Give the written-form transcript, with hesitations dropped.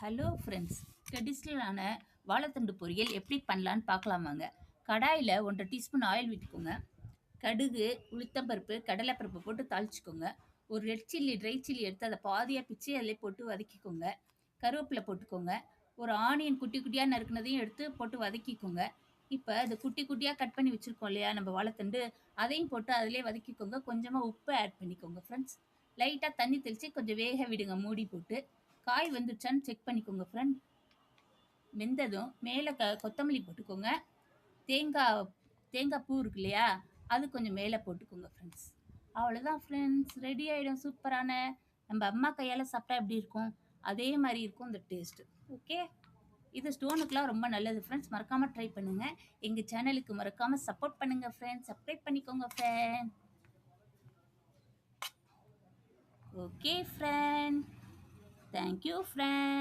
Hello friends, ட்ரெடிஷ்னலான வாழைத்தண்டு பொரியல் எப்படி பண்ணலான்னு பார்க்கலாமாங்க. கடாயில் 1.5 டீஸ்பூன் ஆயில் விட்டுக்கோங்க. கடுகு, உளுத்தம்பருப்பு, கடலைப்பருப்பு போட்டு தாளிச்சுக்கோங்க. ஒரு ரெட் சில்லி, ட்ரை சில்லி எடுத்து அதை பாதியாக பிச்சு அதிலே போட்டு வதக்கிக்கோங்க. கருவேப்பிலை போட்டுக்கோங்க. ஒரு ஆனியன் குட்டி குட்டியாக நறுக்குனதையும் எடுத்து போட்டு வதக்கிக்கோங்க. இப்போ அது குட்டி குட்டியாக கட் பண்ணி வச்சுருக்கோம் இல்லையா நம்ம வாழைத்தண்டு, அதையும் போட்டு அதிலே வதக்கிக்கோங்க. கொஞ்சமாக உப்பு ஆட் பண்ணிக்கோங்க ஃப்ரெண்ட்ஸ். லைட்டாக தண்ணி தெளித்து கொஞ்சம் வேக விடுங்க மூடி போட்டு. காய் வந்துருச்சான்னு செக் பண்ணிக்கோங்க ஃப்ரெண்ட். வெந்ததும் மேலே கொத்தமல்லி போட்டுக்கோங்க. தேங்காய் தேங்காய் பூ இருக்கு இல்லையா, அது கொஞ்சம் மேலே போட்டுக்கோங்க ஃப்ரெண்ட்ஸ். அவ்வளோதான் ஃப்ரெண்ட்ஸ், ரெடி ஆகிடும். சூப்பரான நம்ம அம்மா கையால் சாப்பிட்டா எப்படி இருக்கும் அதே மாதிரி இருக்கும் இந்த டேஸ்ட்டு. ஓகே, இது ஸ்டோனுக்குலாம் ரொம்ப நல்லது ஃப்ரெண்ட்ஸ். மறக்காமல் ட்ரை பண்ணுங்கள். எங்கள் சேனலுக்கு மறக்காமல் சப்போர்ட் பண்ணுங்கள் ஃப்ரெண்ட்ஸ். சப்ஸ்கிரைப் பண்ணிக்கோங்க friend. Okay friend, thank you friend.